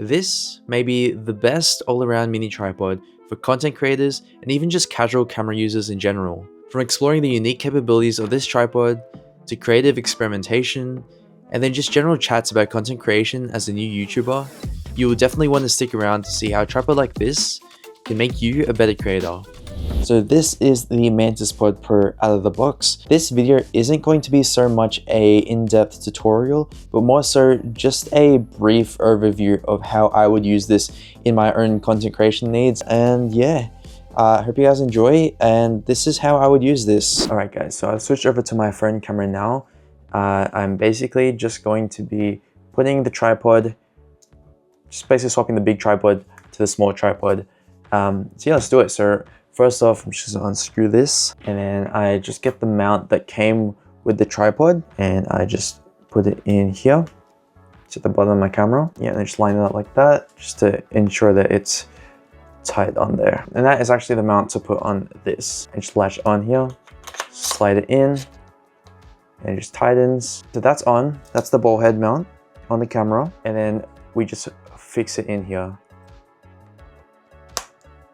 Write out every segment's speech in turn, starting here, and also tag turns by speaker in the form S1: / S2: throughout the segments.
S1: This may be the best all-around mini tripod for content creators and even just casual camera users in general. From exploring the unique capabilities of this tripod, to creative experimentation, and then just general chats about content creation as a new YouTuber, you will definitely want to stick around to see how a tripod like this can make you a better creator. So this is the MantisPod Pro out of the box. This video isn't going to be so much a in-depth tutorial, but more so just a brief overview of how I would use this in my own content creation needs. And yeah, I hope you guys enjoy, and this is how I would use this. Alright guys, so I've switched over to my phone camera now. I'm basically just going to be putting the tripod, just basically swapping the big tripod to the small tripod. So yeah, let's do it. So first off, I'm just gonna unscrew this, and then I just get the mount that came with the tripod, and I just put it in here. It's at the bottom of my camera. Yeah, and I just line it up like that, just to ensure that it's tight on there. And that is actually the mount to put on this. I just latch on here, slide it in, and it just tightens. So that's on. That's the ball head mount on the camera, and then we just fix it in here,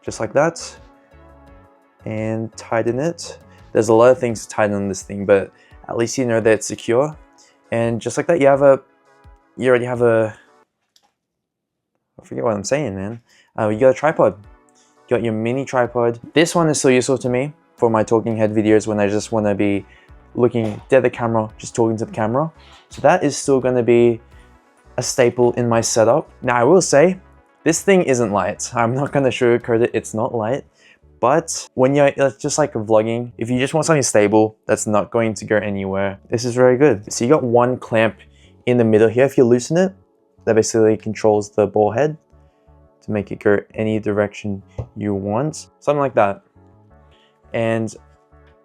S1: just like that, and tighten it. There's a lot of things to tighten on this thing, but at least you know that it's secure. And just like that, you already have a, I forget what I'm saying, man. You got a tripod. You got your mini tripod. This one is still useful to me for my talking head videos when I just want to be looking dead at the camera, just talking to the camera. So that is still going to be a staple in my setup. Now I will say, this thing isn't light. I'm not going to sugarcoat it, it's not light. But when you're just like vlogging, if you just want something stable that's not going to go anywhere, this is very good. So you got one clamp in the middle here. If you loosen it, that basically controls the ball head to make it go any direction you want. Something like that. And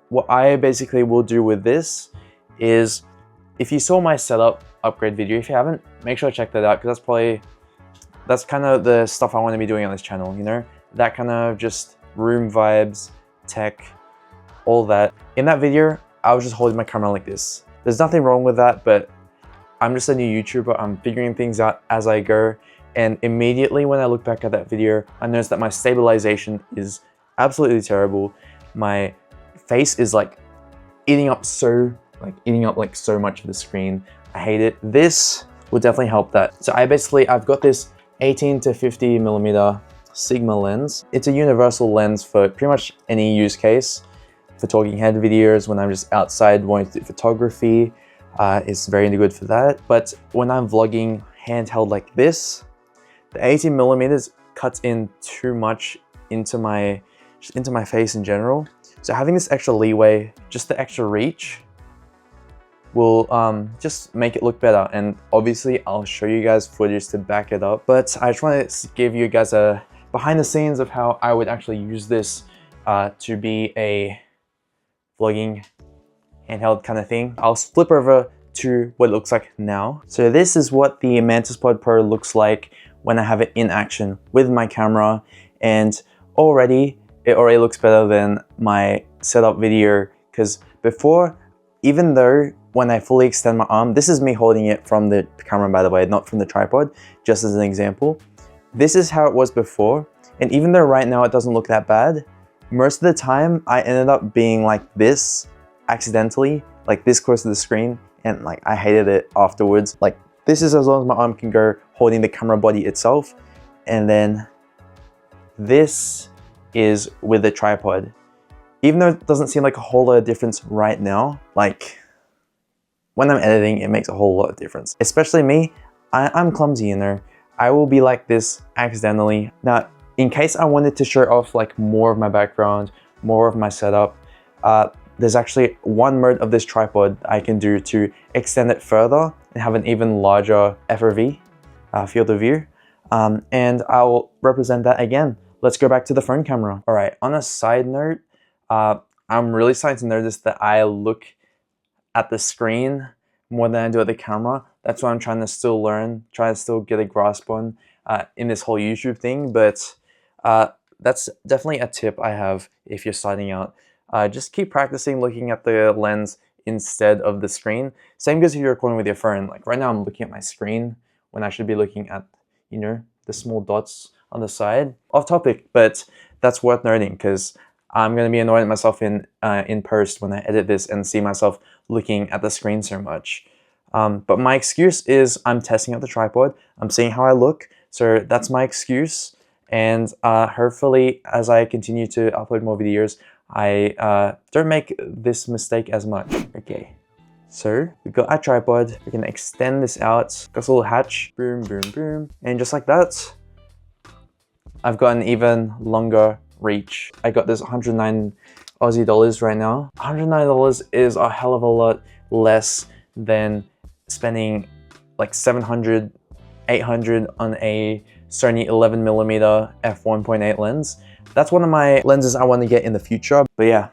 S1: what I basically will do with this is, if you saw my setup upgrade video, if you haven't, make sure to check that out, because that's kind of the stuff I want to be doing on this channel, you know? That kind of just room vibes, tech, all that. In that video, I was just holding my camera like this. There's nothing wrong with that, but I'm just a new YouTuber. I'm figuring things out as I go. And immediately when I look back at that video, I noticed that my stabilization is absolutely terrible. My face is like eating up so much of the screen. I hate it. This will definitely help that. So I've got this 18 to 50 millimeter Sigma lens. It's a universal lens for pretty much any use case. For talking head videos, when I'm just outside wanting to do photography, it's very good for that. But when I'm vlogging handheld like this, the 18 millimeters cuts in too much into my face in general. So having this extra leeway, just the extra reach, will just make it look better. And obviously I'll show you guys footage to back it up, but I just want to give you guys a behind the scenes of how I would actually use this to be a vlogging handheld kind of thing. I'll flip over to what it looks like now. So this is what the MantisPod Pro looks like when I have it in action with my camera, and it already looks better than my setup video, because before, even though when I fully extend my arm, this is me holding it from the camera, by the way, not from the tripod, just as an example. This is how it was before, and even though right now it doesn't look that bad, most of the time I ended up being like this accidentally, like this close to the screen, and like I hated it afterwards. Like this is as long as my arm can go holding the camera body itself, and then this is with the tripod. Even though it doesn't seem like a whole lot of difference right now, like when I'm editing, it makes a whole lot of difference. Especially me, I'm clumsy, you know. I will be like this accidentally. Now, in case I wanted to show off like more of my background, more of my setup, there's actually one mode of this tripod I can do to extend it further and have an even larger FOV, field of view. And I'll represent that again. Let's go back to the phone camera. All right, on a side note, I'm really starting to notice that I look at the screen more than I do at the camera. That's what I'm trying to still learn, try to still get a grasp on in this whole YouTube thing. But that's definitely a tip I have if you're starting out. Just keep practicing looking at the lens instead of the screen. Same goes if you're recording with your phone. Like right now I'm looking at my screen when I should be looking at, you know, the small dots on the side. Off topic, but that's worth noting because I'm gonna be annoyed at myself in post when I edit this and see myself looking at the screen so much. But my excuse is I'm testing out the tripod. I'm seeing how I look, so that's my excuse. And hopefully, as I continue to upload more videos, I don't make this mistake as much. Okay, so we've got our tripod. We're gonna extend this out. Got a little hatch, boom, boom, boom. And just like that, I've got an even longer reach. I got this 109 Aussie dollars right now. $109 is a hell of a lot less than spending like 700, 800 on a Sony 11mm f1.8 lens. That's one of my lenses I want to get in the future. But yeah,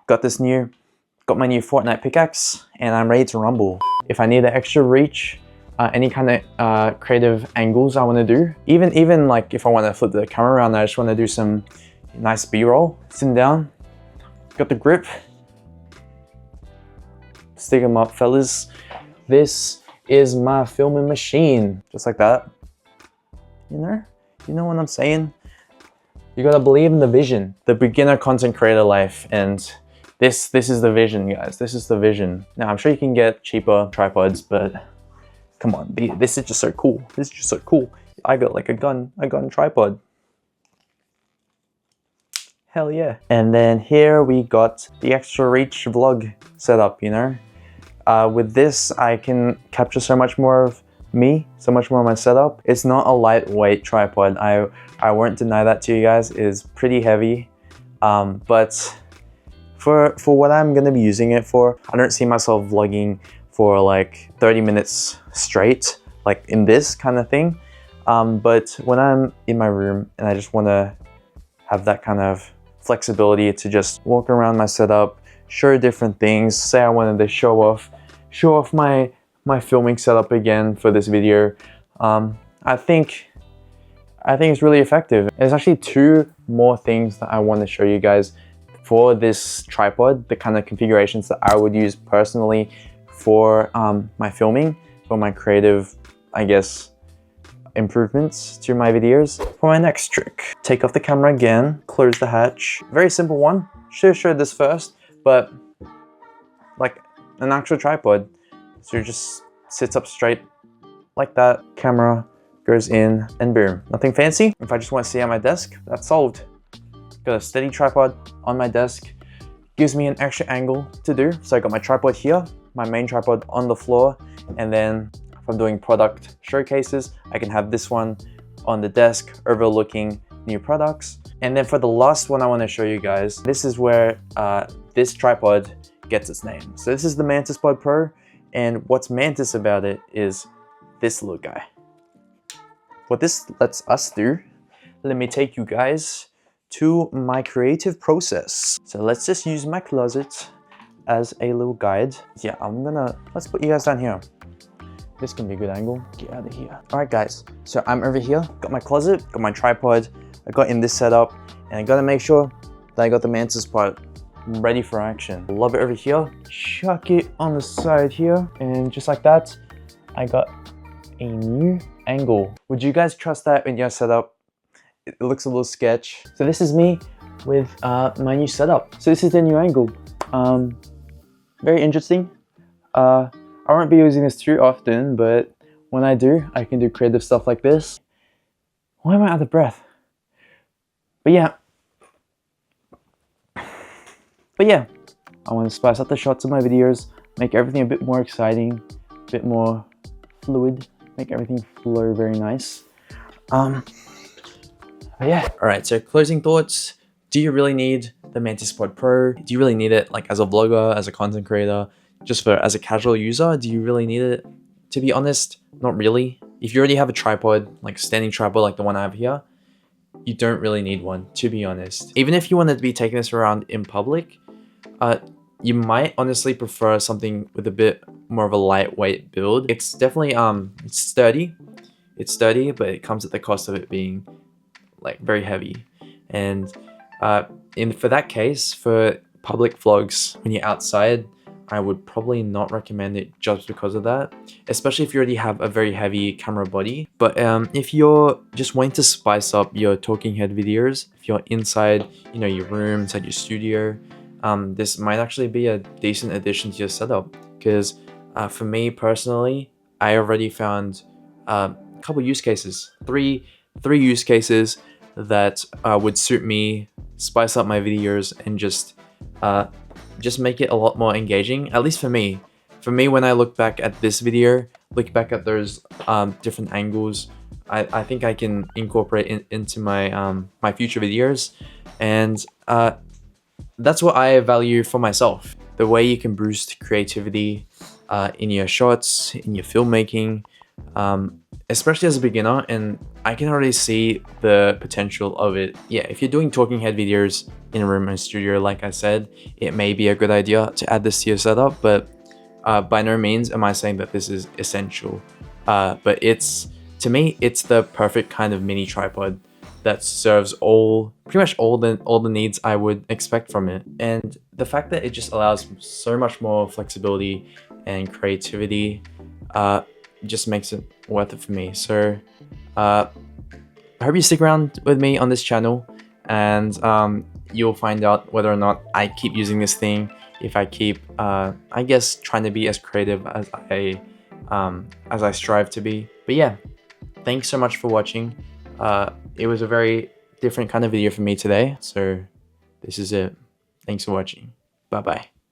S1: got my new Fortnite pickaxe and I'm ready to rumble. If I need an extra reach, any kind of creative angles I want to do, even like if I want to flip the camera around, I just want to do some nice B-roll. Sitting down, got the grip, stick them up, fellas. This is my filming machine, just like that. You know what I'm saying? You gotta believe in the vision, the beginner content creator life, and this is the vision, guys. This is the vision. Now I'm sure you can get cheaper tripods, but come on, this is just so cool. This is just so cool. I got like a gun tripod. Hell yeah. And then here we got the extra reach vlog setup, you know? With this, I can capture so much more of me, so much more of my setup. It's not a lightweight tripod. I won't deny that to you guys. It is pretty heavy. But for what I'm gonna be using it for, I don't see myself vlogging for like 30 minutes straight, like in this kind of thing. But when I'm in my room and I just wanna have that kind of flexibility to just walk around my setup, show different things, say I wanted to show off my filming setup again for this video, I think it's really effective. There's actually two more things that I want to show you guys for this tripod, the kind of configurations that I would use personally for my filming, for my creative, I guess, improvements to my videos. For my next trick, take off the camera again, close the hatch. Very simple one. Should have showed this first, but like an actual tripod. So it just sits up straight like that. Camera goes in and boom. Nothing fancy. If I just want to see at my desk, that's solved. Got a steady tripod on my desk. Gives me an extra angle to do. So I got my tripod here, my main tripod on the floor, and then if I'm doing product showcases, I can have this one on the desk overlooking new products. And then for the last one I want to show you guys, this is where this tripod gets its name. So this is the MantisPod Pro, and what's Mantis about it is this little guy. What this lets us do, let me take you guys to my creative process. So let's just use my closet as a little guide. Yeah, let's put you guys down here. This can be a good angle. Get out of here. All right, guys. So I'm over here, got my closet, got my tripod, I got in this setup, and I gotta make sure that I got the Mantis part ready for action. Love it over here. Chuck it on the side here, and just like that, I got a new angle. Would you guys trust that in your setup? It looks a little sketch. So this is me with my new setup. So this is the new angle. Very interesting. I won't be using this too often, but when I do, I can do creative stuff like this. Why am I out of breath? But yeah, I want to spice up the shots of my videos, make everything a bit more exciting, a bit more fluid, make everything flow very nice. But yeah. All right, so closing thoughts. Do you really need the MantisPod Pro? Do you really need it like as a vlogger, as a content creator, just as a casual user? Do you really need it? To be honest, not really. If you already have a tripod, like a standing tripod like the one I have here, you don't really need one, to be honest. Even if you wanted to be taking this around in public, you might honestly prefer something with a bit more of a lightweight build. It's definitely, it's sturdy, but it comes at the cost of it being like very heavy. And for that case, for public vlogs, when you're outside, I would probably not recommend it just because of that, especially if you already have a very heavy camera body. But if you're just wanting to spice up your talking head videos, if you're inside, your room, inside your studio, this might actually be a decent addition to your setup. Because for me personally, I already found a couple use cases, three use cases that would suit me, spice up my videos, and just make it a lot more engaging, at least for me. For me, when I look back at this video, look back at those different angles, I think I can incorporate into my my future videos, and that's what I value for myself. The way you can boost creativity in your shots, in your filmmaking, especially as a beginner, and I can already see the potential of it. Yeah, if you're doing talking head videos in a room or studio, like I said, it may be a good idea to add this to your setup, but by no means am I saying that this is essential. But to me, it's the perfect kind of mini tripod that serves pretty much all the needs I would expect from it. And the fact that it just allows so much more flexibility and creativity just makes it worth it for me. So I hope you stick around with me on this channel, and you'll find out whether or not I keep using this thing, if I keep I guess trying to be as creative as I strive to be. But yeah, thanks so much for watching. It was a very different kind of video for me today, so this is it. Thanks for watching. Bye bye.